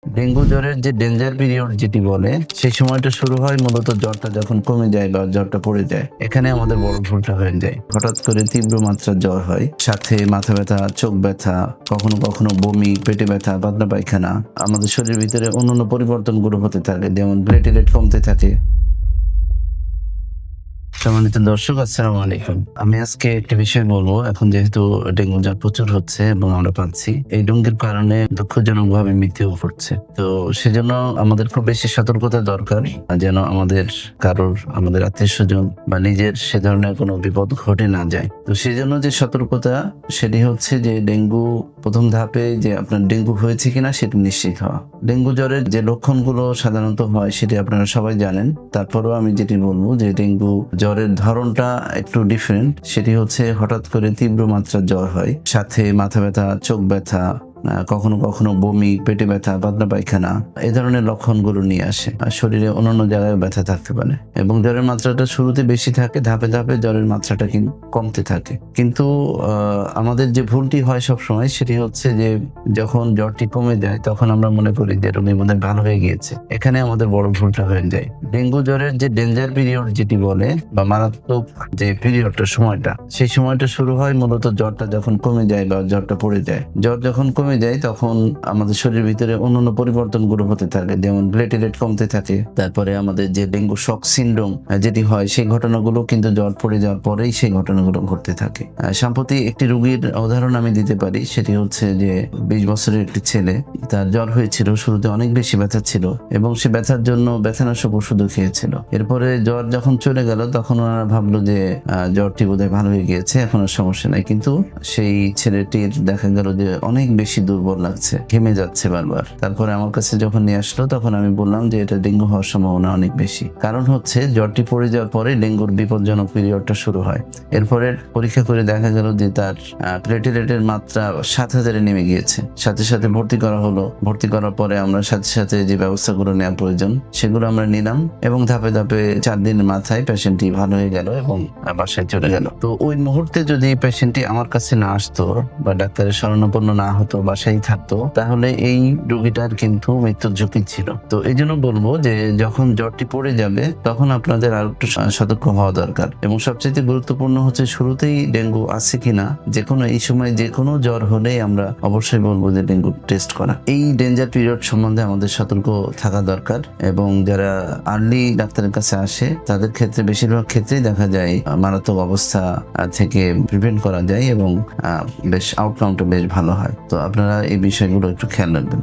Dengue জ্বরের যে danger period যেটি বলে সেই সময়টা শুরু হয় মূলত জ্বরটা যখন কমে যায় বা জ্বরটা পড়ে যায়। এখানে আমাদের বড় ভুলটা হয়ে যায়। হঠাৎ করে তীব্র মাত্রার জ্বর হয়, সাথে মাথা ব্যথা, চোখ ব্যথা, কখনো কখনো বমি, পেটে ব্যথা, পাতলা পায়খানা, আমাদের শরীরের ভিতরে অন্যান্য পরিবর্তনগুলো হতে থাকে, যেমন প্লেটলেট কমতে থাকে। সম্মানিত দর্শক, আসসালামু আলাইকুম। আমি আজকে একটি বিষয় বলবো। এখন যেহেতু ডেঙ্গু জ্বর প্রচুর হচ্ছে এবং আমরা পাচ্ছি, এই ডেঙ্গুর কারণে দুঃখজনক ভাবে মৃত্যু ঘটছে। তো সেজন্য আমাদের খুব বেশি সতর্কতা দরকার, যেন আমাদের আত্মীয় স্বজন বা নিজের সে ধরনের কোনো বিপদ ঘটে না যায়। তো সেই জন্য যে সতর্কতা, সেটি হচ্ছে যে ডেঙ্গু প্রথম ধাপে যে আপনার ডেঙ্গু হয়েছে কিনা সেটি নিশ্চিত হওয়া। ডেঙ্গু জ্বরের যে লক্ষণগুলো সাধারণত হয় সেটি আপনারা সবাই জানেন। তারপরেও আমি যেটি বলবো যে ডেঙ্গু জ্বরের ধরনটা একটু ডিফারেন্ট। সেটি হচ্ছে হঠাৎ করে তীব্র মাত্রার জ্বর হয়, সাথে মাথা ব্যথা, চোখ ব্যথা, কখনো কখনো বমি, পেটে ব্যথা, পাতলা পায়খানা, এই ধরনের লক্ষণগুলো নিয়ে আসে। আর শরীরে অন্যান্য জায়গায় ব্যথা থাকতে পারে এবং জ্বরের মাত্রাটা শুরুতে বেশি থাকে, ধাপে ধাপে জ্বরের মাত্রাটা কিন্তু কমতে থাকে। কিন্তু আমাদের যে ভুলটি হয় সবসময় সেটি হচ্ছে যে যখন জ্বরটি কমে যায় তখন আমরা মনে করি যে রোগী বোধহয় ভালো হয়ে গিয়েছে। এখানে আমাদের বড় ভুলটা হয়ে যায়। ডেঙ্গু জ্বরের যে ডেঞ্জার পিরিয়ড যেটি বলে বা মারাত্মক যে পিরিয়ডটা, সময়টা, সেই সময়টা শুরু হয় মূলত জ্বরটা যখন কমে যায় বা জ্বরটা পড়ে যায়। জ্বর যখন কমে যায় তখন আমাদের শরীরের ভিতরে অন্যান্য পরিবর্তনগুলো হতে থাকে, যেমন প্লেটলেট কমতে থাকে। তারপরে আমাদের যে ডেঙ্গু শক সিনড্রোম যেটি হয়, সেই ঘটনাগুলো কিন্তু জ্বর পড়ে যাওয়ার পরেই সেই ঘটনাগুলো ঘটতে থাকে। সম্প্রতি একটি রোগীর উদাহরণ আমি দিতে পারি। সেটি হচ্ছে যে 20 বছরের একটি ছেলে, তার জ্বর হয়েছিল, শুরুতে অনেক বেশি ব্যথা ছিল এবং সে ব্যথার জন্য ব্যথানাশক ওষুধও খেয়েছিল। এরপরে জ্বর যখন চলে গেল তখন ওনারা ভাবলো যে জ্বরটি বোধহয় ভালো হয়ে গিয়েছে, এখন আর সমস্যা নাই। কিন্তু সেই ছেলেটির দেখা গেল যে অনেক বেশি দুর্বল লাগছে, ঘেমে যাচ্ছে বারবার। তারপরে আমার কাছে যখন নিয়ে আসলো তখন আমি বললাম যে এটা ডেঙ্গু হওয়ার সম্ভাবনা অনেক বেশি। কারণ হচ্ছে জ্বরটি পড়ে যাওয়ার পরে ডেঙ্গুর বিপজ্জনক পিরিয়ডটা শুরু হয়। এরপরে পরীক্ষা করে দেখা গেল যে তার প্লেটলেটের মাত্রা 7000-এ নেমে গিয়েছে। সাথে সাথে ভর্তি করা হলো। ভর্তি করার পরে আমরা সাথে সাথে যে ব্যবস্থাগুলো নেওয়া প্রয়োজন সেগুলো আমরা নিলাম এবং ধাপে ধাপে 4 দিনের মাথায় পেশেন্টটি ভালো হয়ে গেল এবং বাসায় চলে গেল। তো ওই মুহূর্তে যদি পেশেন্টটি আমার কাছে না আসতো বা ডাক্তারের শরণাপন্ন না হতো, বাসায় থাকতো, তাহলে এই রোগীটার কিন্তু মৃত্যুর ঝুঁকি ছিল। তো এই জন্য বলবো যে যখন জ্বরটি পড়ে যাবে তখন আপনাদের আর একটু সতর্ক হওয়া দরকার। এবং সবচেয়ে গুরুত্বপূর্ণ হচ্ছে শুরুতেই ডেঙ্গু আছে কিনা। এই সময় যে কোনো জ্বর হলেই আমরা অবশ্যই বলবো যে ডেঙ্গু টেস্ট করা। এই ডেঞ্জার পিরিয়ড সম্বন্ধে আমাদের সতর্ক থাকা দরকার এবং যারা আর্লি ডাক্তারের কাছে আসে তাদের ক্ষেত্রে বেশিরভাগ ক্ষেত্রেই দেখা যায় মারাত্মক অবস্থা থেকে প্রিভেন্ট করা যায় এবং বেশ আউটকামটা বেশ ভালো হয়। তো আপনারা এই বিষয়গুলো একটু খেয়াল রাখবেন।